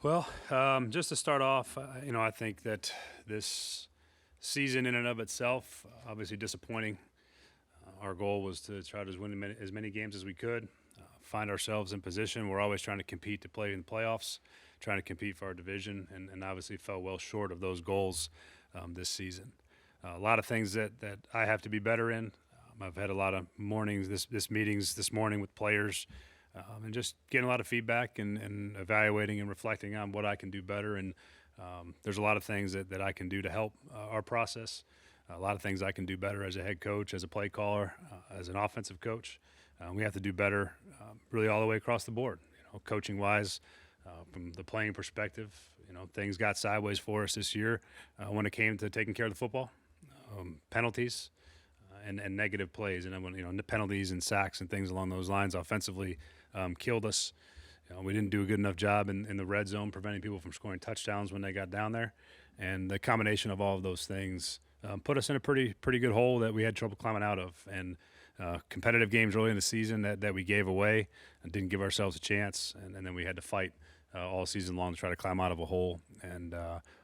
Well, just to start off, I think that this season in and of itself, obviously disappointing. Our goal was to try to win as many games as we could, find ourselves in position. We're always trying to compete to play in the playoffs, trying to compete for our division, and obviously fell well short of those goals this season. A lot of things that I have to be better in. I've had a lot of mornings, this meetings this morning with players, and just getting a lot of feedback and evaluating and reflecting on what I can do better. And there's a lot of things that I can do to help our process. A lot of things I can do better as a head coach, as a play caller, as an offensive coach. We have to do better, really all the way across the board. Coaching wise, from the playing perspective, things got sideways for us this year when it came to taking care of the football, penalties, and negative plays, and then when the penalties and sacks and things along those lines offensively killed us. We didn't do a good enough job in the red zone preventing people from scoring touchdowns when they got down there, and the combination of all of those things put us in a pretty good hole that we had trouble climbing out of. And competitive games early in the season that we gave away and didn't give ourselves a chance, and then we had to fight all season long to try to climb out of a hole, and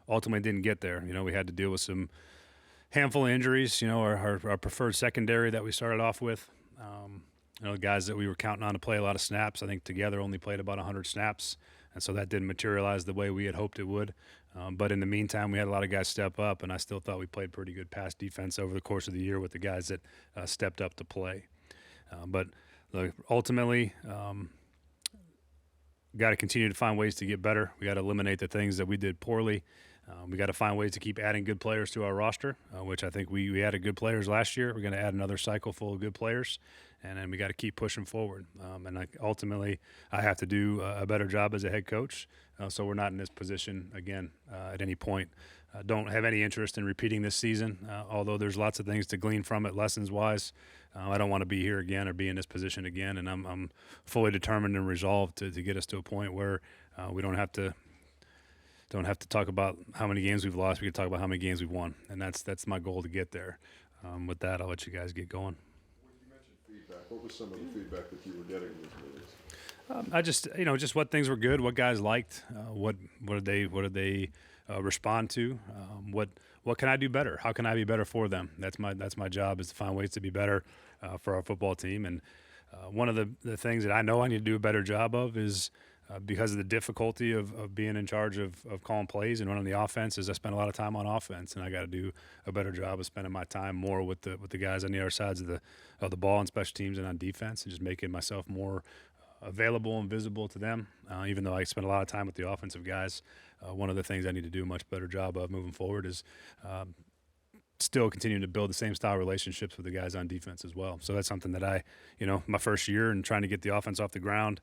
ultimately didn't get there. We had to deal with some handful of injuries. Our preferred secondary that we started off with. The guys that we were counting on to play a lot of snaps, I think together only played about 100 snaps, and so that didn't materialize the way we had hoped it would. But in the meantime, we had a lot of guys step up, and I still thought we played pretty good pass defense over the course of the year with the guys that stepped up to play. But ultimately, got to continue to find ways to get better. We got to eliminate the things that we did poorly. We got to find ways to keep adding good players to our roster, which I think we added good players last year. We're going to add another cycle full of good players, and then we got to keep pushing forward. Ultimately, I have to do a better job as a head coach, so we're not in this position again at any point. Don't have any interest in repeating this season, although there's lots of things to glean from it lessons-wise. I don't want to be here again or be in this position again, and I'm fully determined and resolved to get us to a point where we don't have to talk about how many games we've lost. We can talk about how many games we've won, and that's my goal to get there. With that, I'll let you guys get going. When you mentioned feedback, what was some of the feedback that you were getting in these meetings? I just what things were good, what guys liked, what did they respond to, what can I do better? How can I be better for them? That's my job, is to find ways to be better for our football team. And one of the things that I know I need to do a better job of is because of the difficulty of being in charge of calling plays and running the offense, is I spend a lot of time on offense, and I got to do a better job of spending my time more with the guys on the other sides of the ball on special teams and on defense, and just making myself more available and visible to them. Even though I spend a lot of time with the offensive guys, one of the things I need to do a much better job of moving forward is still continuing to build the same style relationships with the guys on defense as well. So that's something that my first year and trying to get the offense off the ground,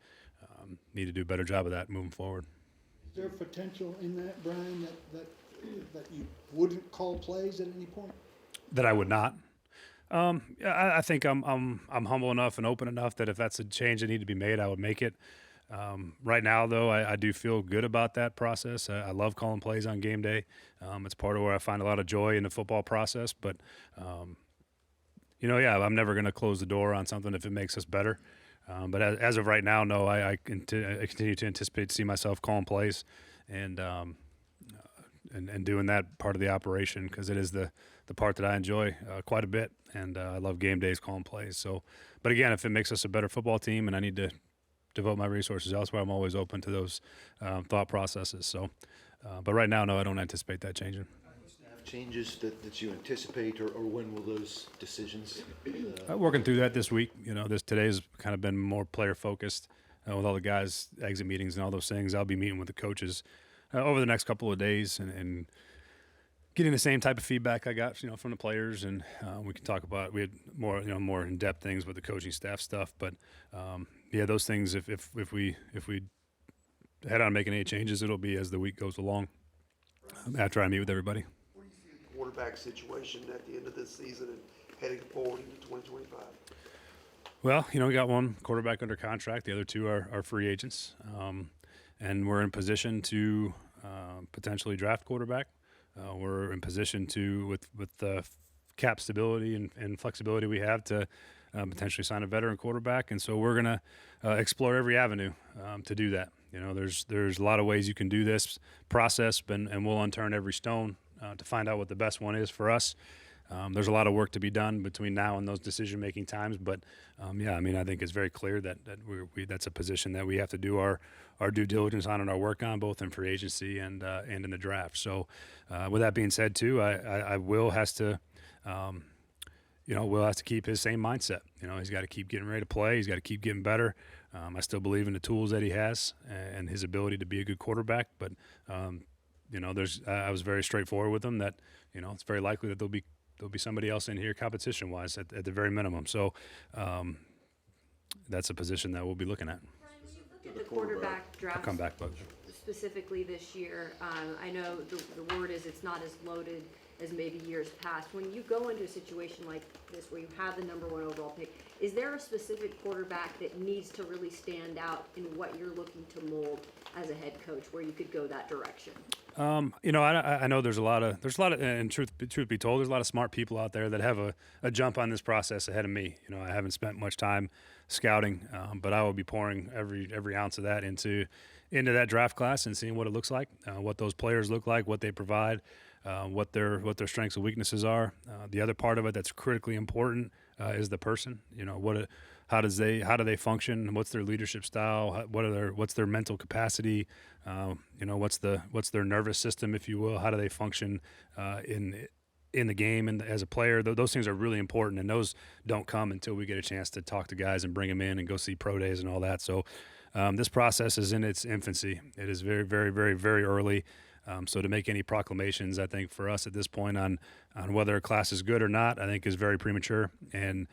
need to do a better job of that moving forward. Is there potential in that, Brian, that you wouldn't call plays at any point? That I would not. I think I'm humble enough and open enough that if that's a change that need to be made, I would make it. Right now, though, I do feel good about that process. I love calling plays on game day. It's part of where I find a lot of joy in the football process. But, I'm never going to close the door on something if it makes us better. But as of right now, no, I continue to anticipate to see myself calling plays and doing that part of the operation, because it is the part that I enjoy quite a bit, and I love game days calling plays. So, but again, if it makes us a better football team and I need to devote my resources elsewhere, I'm always open to those thought processes. So, but right now, no, I don't anticipate that changing. Changes that you anticipate, or when will those decisions? Working through that this week. Today's kind of been more player focused with all the guys' exit meetings and all those things. I'll be meeting with the coaches over the next couple of days and getting the same type of feedback I got, from the players, and we can talk about. We had more in depth things with the coaching staff stuff, but those things. If we head on making any changes, it'll be as the week goes along after I meet with everybody. Quarterback situation at the end of this season and heading forward into 2025? Well, we got one quarterback under contract. The other two are free agents, and we're in position to potentially draft quarterback. We're in position to, with the cap stability and flexibility we have, to potentially sign a veteran quarterback, and so we're going to explore every avenue to do that. There's a lot of ways you can do this process, and we'll unturn every stone to find out what the best one is for us. There's a lot of work to be done between now and those decision-making times, but I think it's very clear that that's a position that we have to do our due diligence on and our work on, both in free agency and in the draft. So, with that being said, too, Will has to keep his same mindset. He's got to keep getting ready to play. He's got to keep getting better. I still believe in the tools that he has and his ability to be a good quarterback, but I was very straightforward with him that it's very likely that there'll be somebody else in here competition-wise at the very minimum. So that's a position that we'll be looking at. Brian, when you look at the quarterback draft I'll come back, but specifically this year, I know the word is it's not as loaded as maybe years past. When you go into a situation like this where you have the number 1 overall pick, is there a specific quarterback that needs to really stand out in what you're looking to mold as a head coach where you could go that direction? I know there's a lot of, and truth be told, there's a lot of smart people out there that have a jump on this process ahead of me. I haven't spent much time scouting, but I will be pouring every ounce of that into that draft class and seeing what it looks like, what those players look like, what they provide, what their strengths and weaknesses are. The other part of it that's critically important is the person. How do they function? What's their leadership style? What's their mental capacity? What's their nervous system, if you will? How do they function in the game and as a player? Those things are really important, and those don't come until we get a chance to talk to guys and bring them in and go see pro days and all that. So this process is in its infancy. It is very, very, very, very early. So to make any proclamations, I think for us at this point on whether a class is good or not, I think is very premature. And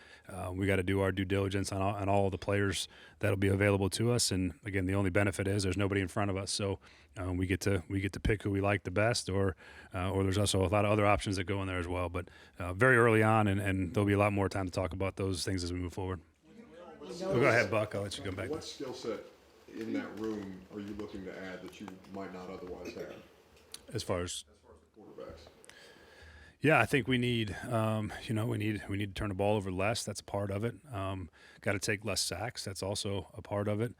we got to do our due diligence on all of the players that'll be available to us. And again, the only benefit is there's nobody in front of us, so we get to pick who we like the best, or there's also a lot of other options that go in there as well. But very early on, and there'll be a lot more time to talk about those things as we move forward. Well, go ahead, Buck. I'll let you go back. What skill set in that room are you looking to add that you might not otherwise have? As far as the quarterbacks. Yeah, I think we need, we need to turn the ball over less. That's a part of it. Got to take less sacks. That's also a part of it.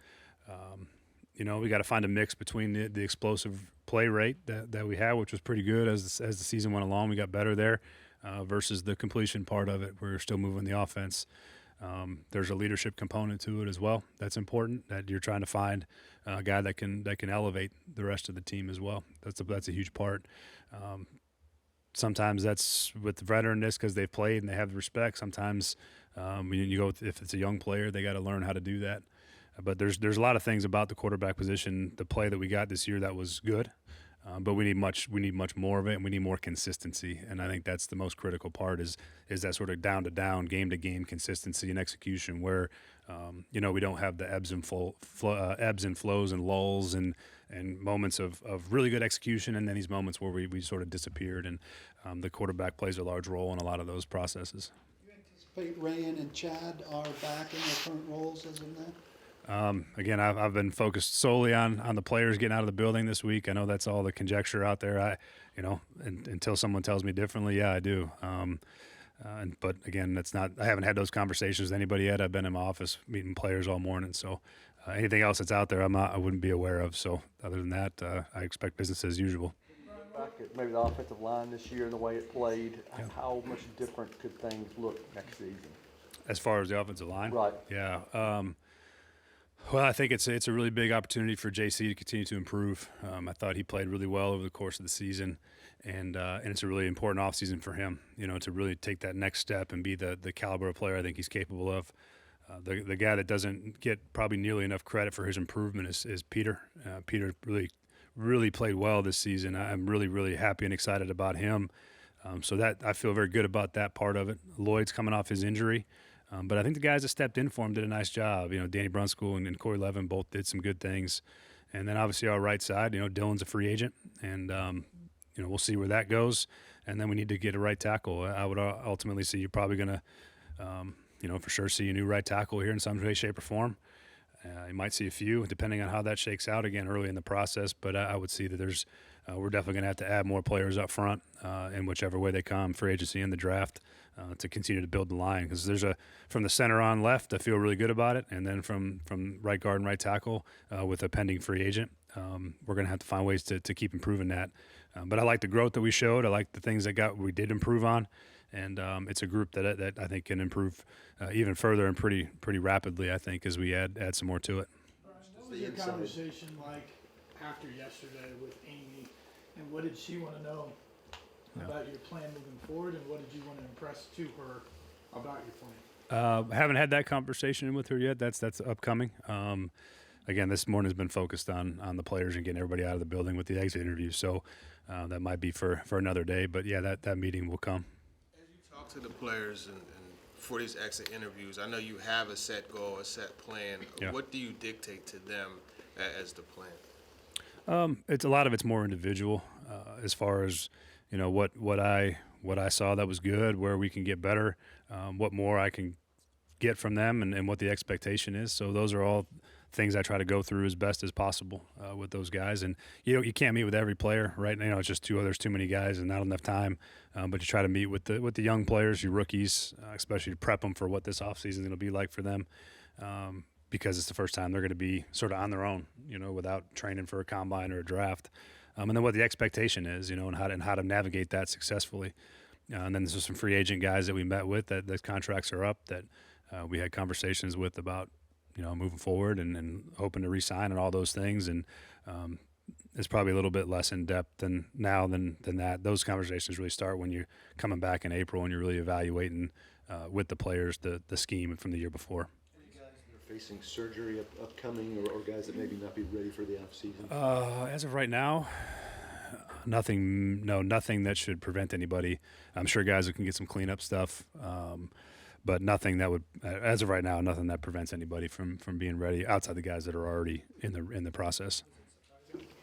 We got to find a mix between the explosive play rate that we had, which was pretty good as the season went along. We got better there versus the completion part of it. We're still moving the offense. There's a leadership component to it as well. That's important. That you're trying to find a guy that can elevate the rest of the team as well. That's a huge part. Sometimes that's with the veteranness because they've played and they have the respect. Sometimes if it's a young player, they got to learn how to do that. But there's a lot of things about the quarterback position, the play that we got this year that was good. But we need much more of it, and we need more consistency. And I think that's the most critical part is that sort of down to down, game to game consistency and execution, where we don't have the ebbs and flows and lulls and moments of really good execution, and then these moments where we sort of disappeared. And the quarterback plays a large role in a lot of those processes. Do you anticipate Ryan and Chad are back in their current roles as of now? Again, I've been focused solely on the players getting out of the building this week. I know that's all the conjecture out there. Until someone tells me differently, yeah, I do. But again, I haven't had those conversations with anybody yet. I've been in my office meeting players all morning. So anything else that's out there, I wouldn't be aware of. So other than that, I expect business as usual. Back at maybe the offensive line this year and the way it played, how much different could things look next season? As far as the offensive line? Right. Yeah. Well, I think it's a really big opportunity for JC to continue to improve. I thought he played really well over the course of the season, and it's a really important offseason for him, to really take that next step and be the caliber of player I think he's capable of. The guy that doesn't get probably nearly enough credit for his improvement is Peter. Peter really played well this season. I'm really, really happy and excited about him. So that I feel very good about that part of it. Lloyd's coming off his injury. But I think the guys that stepped in for him did a nice job. Danny Brunskill and Corey Levin both did some good things. And then obviously our right side, Dylan's a free agent. And, we'll see where that goes. And then we need to get a right tackle. I would ultimately see you're probably going to, for sure see a new right tackle here in some way, shape, or form. You might see a few, depending on how that shakes out again early in the process. But I would see that we're definitely going to have to add more players up front in whichever way they come, free agency and the draft, to continue to build the line. Because from the center on left, I feel really good about it, and then from right guard and right tackle with a pending free agent, we're going to have to find ways to keep improving that. But I like the growth that we showed. I like the things that we did improve on. And it's a group that I think can improve even further and pretty rapidly, I think, as we add some more to it. What was your conversation like after yesterday with Amy, and what did she want to know about your plan moving forward, and what did you want to impress to her about your plan? Haven't had that conversation with her yet. That's upcoming. Again, this morning has been focused on the players and getting everybody out of the building with the exit interview. So that might be for another day. But yeah, that meeting will come. Talk to the players and for these exit interviews. I know you have a set goal, a set plan. Yeah. What do you dictate to them as the plan? It's a lot of it's more individual, as far as what I saw that was good, where we can get better, what more I can get from them, and what the expectation is. So those are all things I try to go through as best as possible with those guys. And you can't meet with every player, right? It's just there's too many guys and not enough time. But you try to meet with the young players, your rookies, especially to prep them for what this offseason is going to be like for them, because it's the first time they're going to be sort of on their own, without training for a combine or a draft. And then what the expectation is, and how to navigate that successfully. And then there's some free agent guys that we met with that the contracts are up that we had conversations with about moving forward and hoping to re-sign and all those things. And it's probably a little bit less in depth than that. Those conversations really start when you're coming back in April and you're really evaluating with the players the scheme from the year before. Any guys that are facing surgery upcoming, or guys that maybe not be ready for the off season? As of right now, nothing that should prevent anybody. I'm sure guys can get some cleanup stuff. But nothing that would, as of right now, nothing that prevents anybody from being ready outside the guys that are already in the process.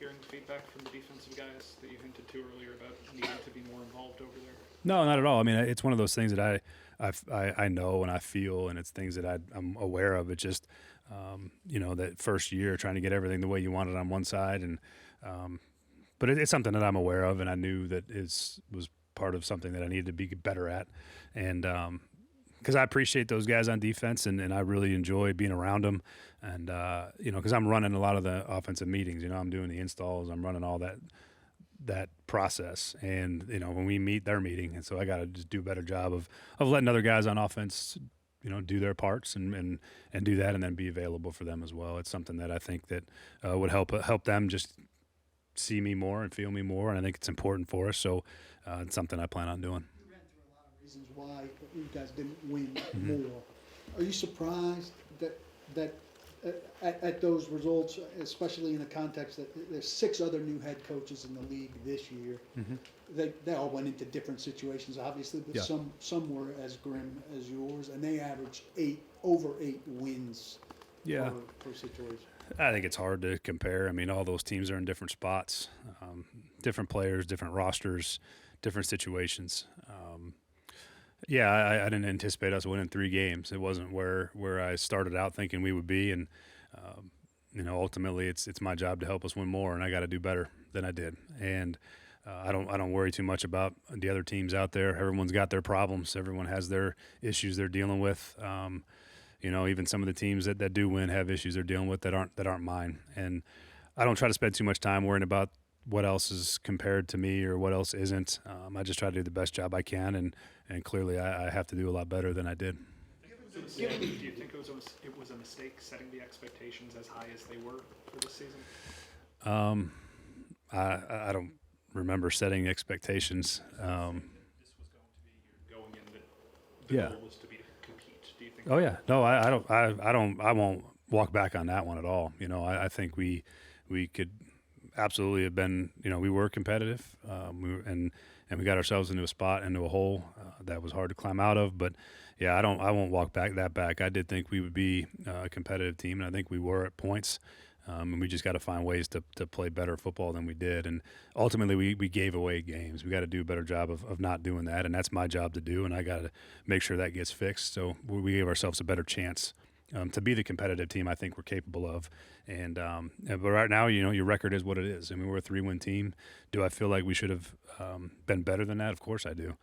Hearing feedback from the defensive guys that you hinted to earlier about needing to be more involved over there? No, not at all. I mean, it's one of those things that I know and I feel, and it's things that I'm aware of. It's just, that first year trying to get everything the way you want it on one side, and but it's something that I'm aware of, and I knew that was part of something that I needed to be better at, and. Because I appreciate those guys on defense, and I really enjoy being around them. And, because I'm running a lot of the offensive meetings. I'm doing the installs. I'm running all that process. And, when we meet, they're meeting. And so I got to just do a better job of letting other guys on offense, do their parts and do that, and then be available for them as well. It's something that I think that would help them just see me more and feel me more. And I think it's important for us. So it's something I plan on doing. Reasons why you guys didn't win more. Are you surprised that at those results, especially in the context that there's 6 other new head coaches in the league this year? They all went into different situations, obviously, but Yeah. some were as grim as yours, and they averaged over 8 wins per situation. I think it's hard to compare. I mean, all those teams are in different spots, different players, different rosters, different situations. I didn't anticipate us winning 3 games. It wasn't where I started out thinking we would be, and ultimately it's my job to help us win more, and I got to do better than I did. And I don't worry too much about the other teams out there. Everyone's got their problems. Everyone has their issues they're dealing with. Even some of the teams that do win have issues they're dealing with that aren't mine. And I don't try to spend too much time worrying about what else is compared to me or what else isn't. I just try to do the best job I can, and clearly I have to do a lot better than I did. Do you think it was a mistake setting the expectations as high as they were for this season? I don't remember setting expectations. This was going to be going in the Yeah. goal was to be to compete. Do you think? Oh yeah, no, I won't walk back on that one at all. I think we could absolutely have been. We were competitive, and we got ourselves into a hole that was hard to climb out of. But yeah, I won't walk back. I did think we would be a competitive team, and I think we were at points. And we just got to find ways to play better football than we did. And ultimately, we gave away games. We got to do a better job of not doing that, and that's my job to do. And I got to make sure that gets fixed. So we gave ourselves a better chance to be the competitive team I think we're capable of. And but right now, your record is what it is. I mean, we're a 3-win team. Do I feel like we should have been better than that? Of course I do.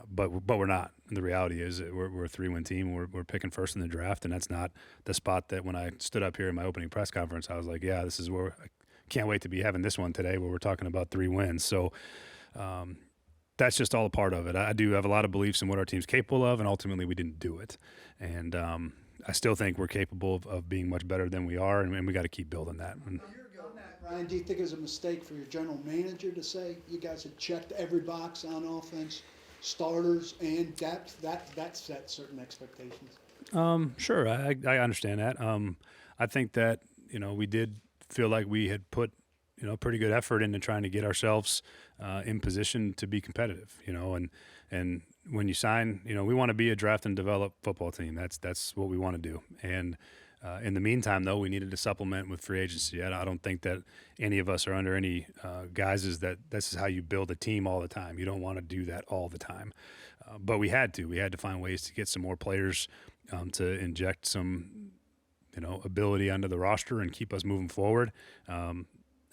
But we're not. And the reality is that we're a 3-win team. We're picking first in the draft, and that's not the spot that when I stood up here in my opening press conference, I was like, yeah, this is where I can't wait to be having this one today where we're talking about 3 wins. So that's just all a part of it. I do have a lot of beliefs in what our team's capable of, and ultimately we didn't do it. And I still think we're capable of being much better than we are, and we got to keep building that. And, Ryan, do you think it was a mistake for your general manager to say you guys had checked every box on offense, starters and depth? That set certain expectations. Sure, I understand that. I think that we did feel like we had put pretty good effort into trying to get ourselves in position to be competitive. And when you sign, we want to be a draft and develop football team. That's what we want to do. And in the meantime, though, we needed to supplement with free agency. I don't think that any of us are under any guises that this is how you build a team all the time. You don't want to do that all the time. But we had to. We had to find ways to get some more players to inject some, ability onto the roster and keep us moving forward.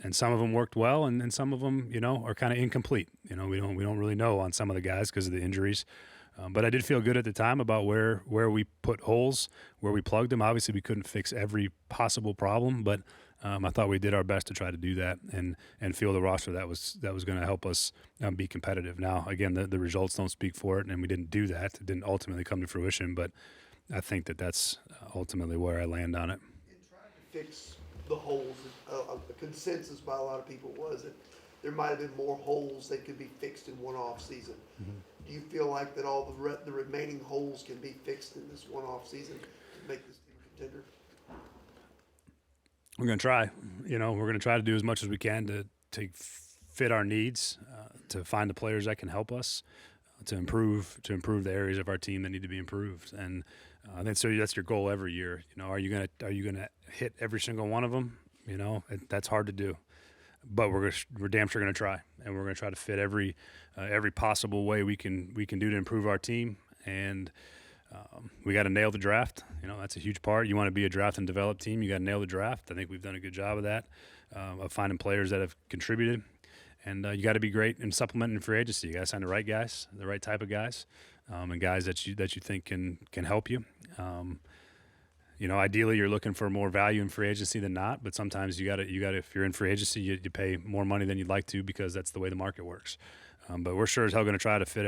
And some of them worked well, and some of them, are kind of incomplete. We don't really know on some of the guys because of the injuries. But I did feel good at the time about where we put holes, where we plugged them. Obviously, we couldn't fix every possible problem, but I thought we did our best to try to do that and field the roster that was going to help us be competitive. Now, again, the results don't speak for it, and we didn't do that. It didn't ultimately come to fruition, but I think that's ultimately where I land on it. In trying to fix the holes, the consensus by a lot of people was that there might have been more holes that could be fixed in one off season. Mm-hmm. Do you feel like that all the remaining holes can be fixed in this one off season to make this team a contender? We're going to try. We're going to try to do as much as we can to fit our needs, to find the players that can help us, to improve the areas of our team that need to be improved. And I think so. That's your goal every year. Are you gonna hit every single one of them? That's hard to do. But we're damn sure going to try, and we're going to try to fit every possible way we can do to improve our team. And we got to nail the draft. That's a huge part. You want to be a draft and develop team, you got to nail the draft. I think we've done a good job of that, of finding players that have contributed. And you got to be great in supplementing free agency. You got to sign the right guys, the right type of guys, and guys that you think can help you. Ideally, you're looking for more value in free agency than not, but sometimes you got to if you're in free agency, you pay more money than you'd like to because that's the way the market works. But we're sure as hell going to try to fit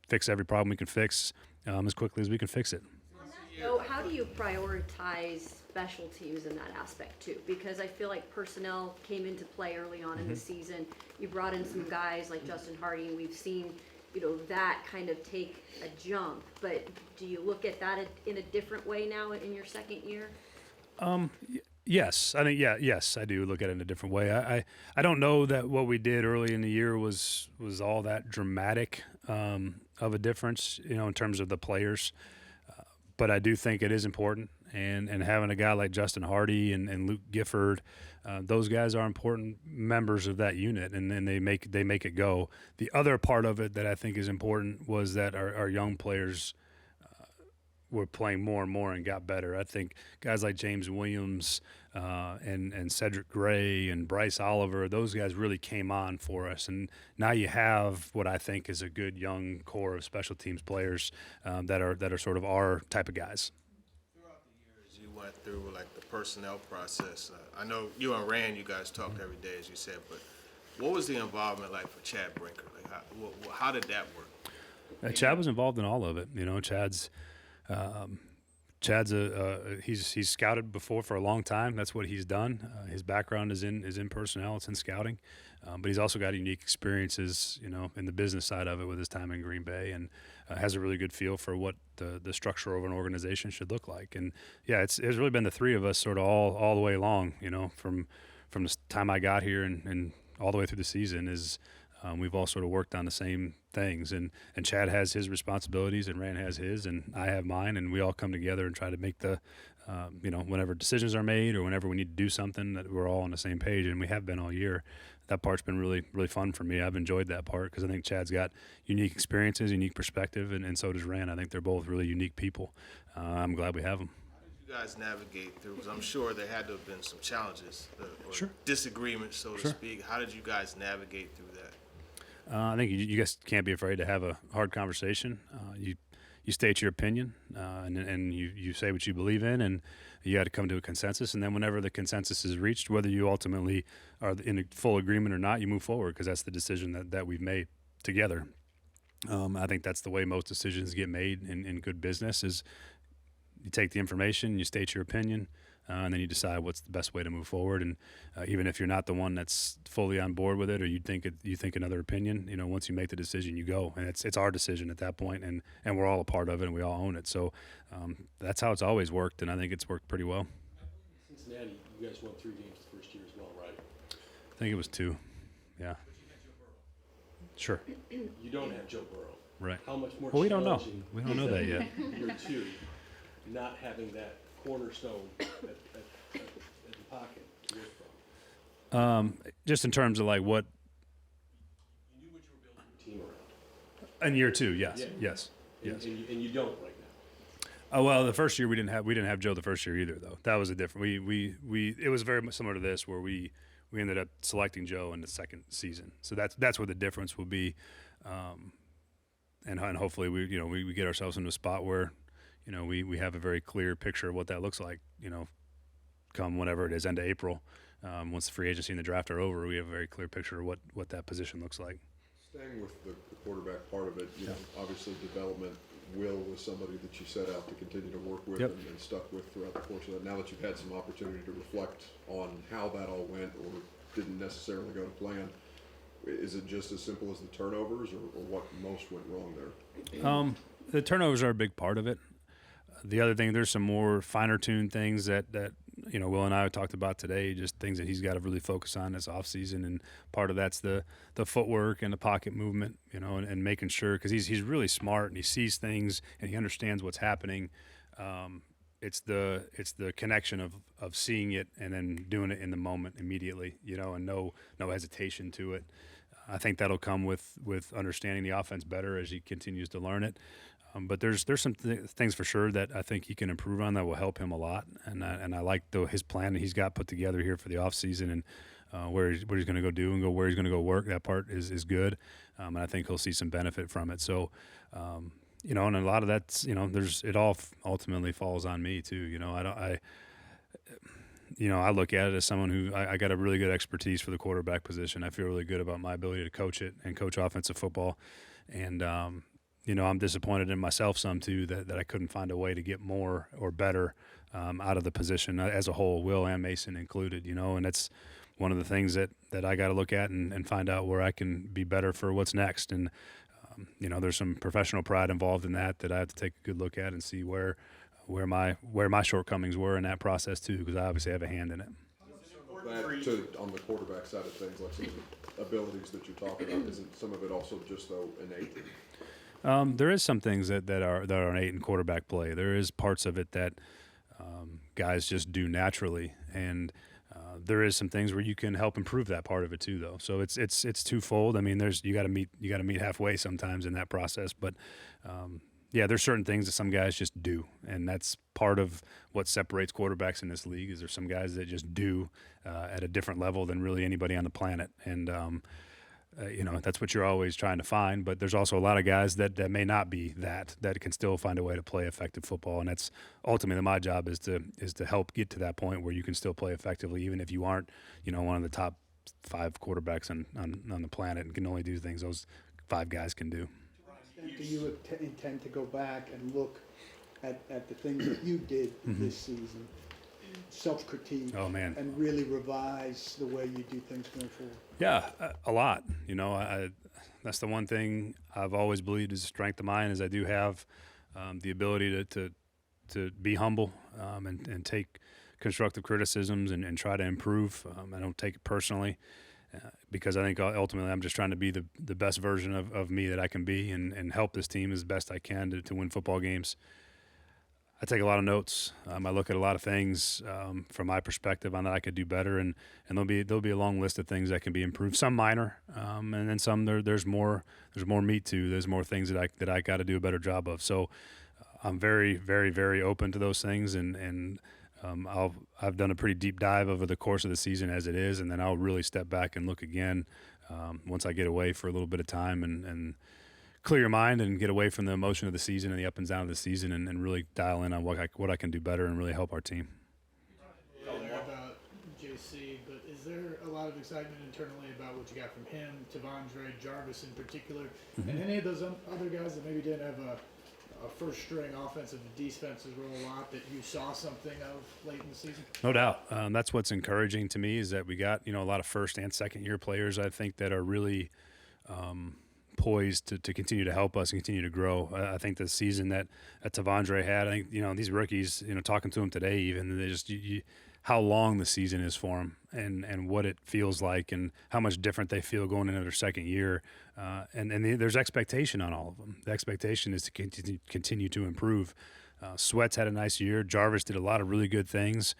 fix every problem we can fix as quickly as we can fix it. So how do you prioritize special teams in that aspect too? Because I feel like personnel came into play early on in the season. You brought in some guys like Justin Hardy, and we've seen that kind of take a jump. But do you look at that in a different way now in your second year? Yes, I think yes, I do look at it in a different way. I don't know that what we did early in the year was all that dramatic of a difference, in terms of the players. But I do think it is important, and having a guy like Justin Hardy and Luke Gifford, those guys are important members of that unit, and then they make it go. The other part of it that I think is important was that our young players were playing more and more and got better. I think guys like James Williams and Cedric Gray and Bryce Oliver, those guys really came on for us. And now you have what I think is a good young core of special teams players that are sort of our type of guys. Throughout the years, you went through like the personnel process. I know you and Rand, you guys talked every day, as you said, but what was the involvement like for Chad Brinker? Like how did that work? Chad was involved in all of it. Chad's he's scouted before for a long time. That's what he's done. His background is in personnel. It's in scouting, but he's also got unique experiences, in the business side of it with his time in Green Bay, and has a really good feel for what the structure of an organization should look like. And yeah, it's really been the three of us sort of all the way along, from the time I got here and all the way through the season is. We've all sort of worked on the same things, and Chad has his responsibilities, and Rand has his, and I have mine, and we all come together and try to make whenever decisions are made or whenever we need to do something, that we're all on the same page, and we have been all year. That part's been really, really fun for me. I've enjoyed that part because I think Chad's got unique experiences, unique perspective, and so does Rand. I think they're both really unique people. I'm glad we have them. How did guys navigate through? Because I'm sure there had to have been some challenges or Sure. disagreements, so to Sure. speak. How did you guys navigate through that? I think you guys can't be afraid to have a hard conversation. You state your opinion, and you say what you believe in, and you got to come to a consensus. And then whenever the consensus is reached, whether you ultimately are in full agreement or not, you move forward because that's the decision that we've made together. I think that's the way most decisions get made in good business is you take the information, you state your opinion, and then you decide what's the best way to move forward. And even if you're not the one that's fully on board with it, or you think another opinion, once you make the decision, you go, and it's our decision at that point, and we're all a part of it, and we all own it. So that's how it's always worked, and I think it's worked pretty well. Cincinnati, you guys won 3 games the first year as well, right? I think it was 2. Yeah. Sure. You don't have Joe Burrow. Right. How much more Well, we don't know. challenging We don't know that yet. year 2, not having that cornerstone at the pocket to work from? Just in terms of like what You knew what you were building your team around. in year 2, yes, Yeah. yes. Yes. And you don't right now. Oh well, the first year we didn't have Joe the first year either though. That was a different. It was very much similar to this where we ended up selecting Joe in the second season. So that's where the difference will be, and hopefully we get ourselves into a spot where we have a very clear picture of what that looks like. Come whenever it is, end of April, once the free agency and the draft are over, we have a very clear picture of what that position looks like. Staying with the quarterback part of it, obviously development. Will was somebody that you set out to continue to work with Yep. and stuck with throughout the course of that. Now that you've had some opportunity to reflect on how that all went or didn't necessarily go to plan, is it just as simple as the turnovers or what most went wrong there? The turnovers are a big part of it. The other thing, there's some more finer tuned things that Will and I talked about today, just things that he's got to really focus on this offseason. And part of that's the footwork and the pocket movement, and making sure, because he's really smart and he sees things and he understands what's happening. It's the connection of seeing it and then doing it in the moment immediately, and no hesitation to it. I think that'll come with understanding the offense better as he continues to learn it. But there's some things for sure that I think he can improve on that will help him a lot. And I like his plan that he's got put together here for the offseason and what he's going to go do and where he's going to go work. That part is good. And I think he'll see some benefit from it. So, and a lot of that's, it all ultimately falls on me too. I look at it as someone who I got a really good expertise for the quarterback position. I feel really good about my ability to coach it and coach offensive football. And, I'm disappointed in myself some too that I couldn't find a way to get more or better out of the position as a whole, Will and Mason included, and that's one of the things that I got to look at and find out where I can be better for what's next. And, there's some professional pride involved in that I have to take a good look at and see where my shortcomings were in that process too, because I obviously have a hand in it. That on the quarterback side of things, like some of the abilities that you're talking about, isn't some of it also just though innate? There is some things that are innate in quarterback play. There is parts of it that guys just do naturally, and there is some things where you can help improve that part of it too, though. So it's twofold. I mean, you got to meet halfway sometimes in that process, but there's certain things that some guys just do, and that's part of what separates quarterbacks in this league. Is there's some guys that just do at a different level than really anybody on the planet, and that's what you're always trying to find, but there's also a lot of guys that may not be that can still find a way to play effective football. And that's ultimately my job is to help get to that point where you can still play effectively, even if you aren't, one of the top 5 quarterbacks on the planet and can only do things those 5 guys can do. Do you intend to go back and look at the things that you did this season, self-critique, and really revise the way you do things going forward? Yeah, a lot. That's the one thing I've always believed is a strength of mine is I do have the ability to be humble and take constructive criticisms and try to improve. I don't take it personally because I think ultimately I'm just trying to be the best version of me that I can be and help this team as best I can to win football games. I take a lot of notes. I look at a lot of things from my perspective on that I could do better, and there'll be a long list of things that can be improved. Some minor, and then some there's more meat to. There's more things that I got to do a better job of. So I'm very, very, very open to those things, and I've done a pretty deep dive over the course of the season as it is, and then I'll really step back and look again once I get away for a little bit of time and clear your mind and get away from the emotion of the season and the up and down of the season, and really dial in on what I can do better and really help our team. About JC, but is there a lot of excitement internally about what you got from him, Tavondre, Jarvis in particular, and any of those other guys that maybe didn't have a first string offensive and defensive role a lot that you saw something of late in the season? No doubt. That's what's encouraging to me is that we got, a lot of first and second year players, I think, that are really poised to continue to help us and continue to grow. I think the season that Tavondre had, I think, these rookies, talking to them today even, they just how long the season is for them and what it feels like and how much different they feel going into their second year. And there's expectation on all of them. The expectation is to continue to improve. Sweat's had a nice year. Jarvis did a lot of really good things.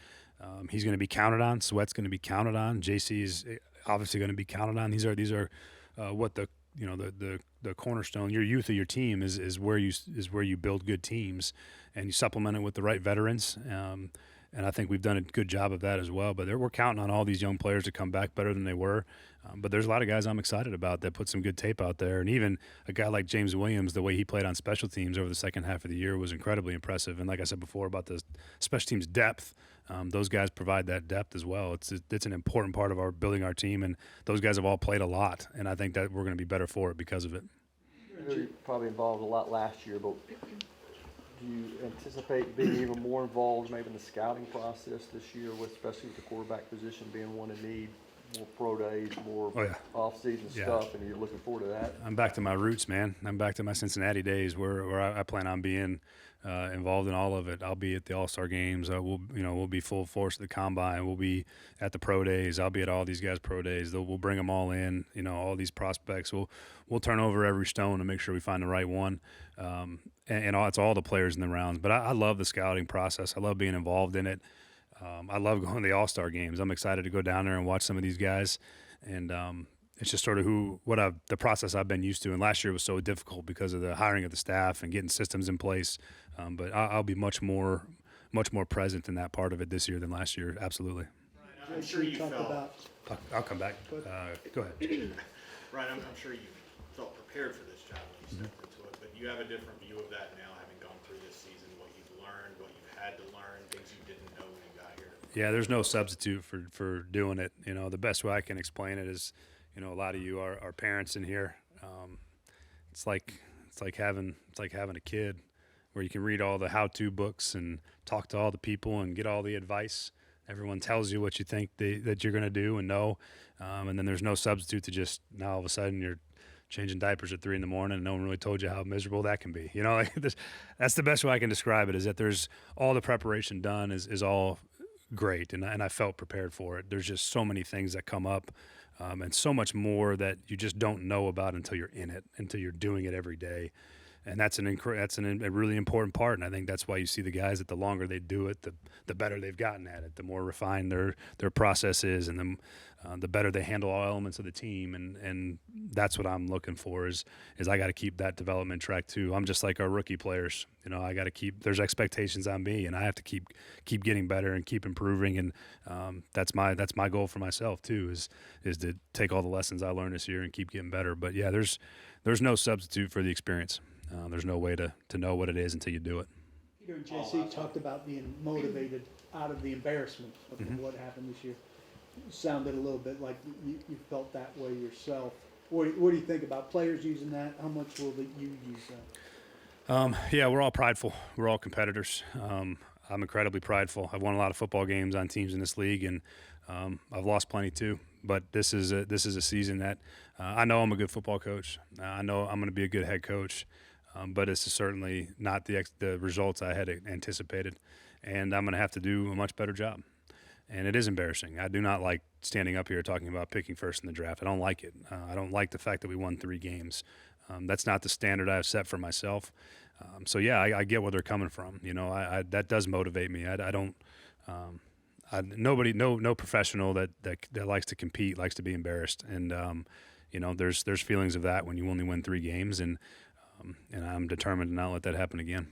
He's going to be counted on. Sweat's going to be counted on. JC is obviously going to be counted on. These are what the cornerstone. Your youth of your team is where you build good teams, and you supplement it with the right veterans. And I think we've done a good job of that as well. But we're counting on all these young players to come back better than they were. But there's a lot of guys I'm excited about that put some good tape out there. And even a guy like James Williams, the way he played on special teams over the second half of the year was incredibly impressive. And like I said before about the special teams depth, those guys provide that depth as well. It's an important part of our building our team, and those guys have all played a lot. And I think that we're going to be better for it because of it. You're probably involved a lot last year, but do you anticipate being even more involved maybe in the scouting process this year, especially with the quarterback position being one in need, more pro days, more off-season stuff, and you're looking forward to that? I'm back to my roots, man. I'm back to my Cincinnati days where I plan on being involved in all of it. I'll be at the All-Star games. We'll be full force at the combine. We'll be at the pro days. I'll be at all these guys' pro days. We'll bring them all in. All these prospects. We'll turn over every stone to make sure we find the right one. It's all the players in the rounds. But I love the scouting process. I love being involved in it. I love going to the All-Star games. I'm excited to go down there and watch some of these guys. And it's just sort of the process I've been used to. And last year was so difficult because of the hiring of the staff and getting systems in place. But I'll be much more present in that part of it this year than last year. Absolutely. I'm sure you felt. I'll come back. Go ahead. Ryan, I'm sure you felt prepared for this job when you stepped into it, but you have a different view of that now, having gone through this season, what you've learned, what you've had to learn, things you didn't know when you got here. Yeah, there's no substitute for doing it. The best way I can explain it is, a lot of you are parents in here. It's like having a kid, where you can read all the how-to books and talk to all the people and get all the advice. Everyone tells you what you think that you're going to do and know, and then there's no substitute to just now all of a sudden you're changing diapers at 3 a.m. and no one really told you how miserable that can be. That's the best way I can describe it, is that there's all the preparation done is all great, and I felt prepared for it. There's just so many things that come up, and so much more that you just don't know about until you're in it, until you're doing it every day. And that's a really important part, and I think that's why you see the guys that the longer they do it, the better they've gotten at it, the more refined their process is, and the better they handle all elements of the team. And that's what I'm looking for is I got to keep that development track too. I'm just like our rookie players, I got to there's expectations on me, and I have to keep getting better and keep improving. And that's my goal for myself too, is to take all the lessons I learned this year and keep getting better. But yeah, there's no substitute for the experience. There's no way to know what it is until you do it. Peter and JC talked about being motivated out of the embarrassment of what happened this year. Sounded a little bit like you felt that way yourself. What do you think about players using that? How much will you use that? Yeah, we're all prideful. We're all competitors. I'm incredibly prideful. I've won a lot of football games on teams in this league, and I've lost plenty too. But this is a season that I know I'm a good football coach. I know I'm going to be a good head coach. But this is certainly not the results I had anticipated, and I'm going to have to do a much better job. And it is embarrassing. I do not like standing up here talking about picking first in the draft. I don't like it. I don't like the fact that we won 3 games. That's not the standard I've set for myself. So yeah, I get where they're coming from. That does motivate me. I don't. No professional that likes to compete likes to be embarrassed. And there's feelings of that when you only win 3 games, and I'm determined to not let that happen again.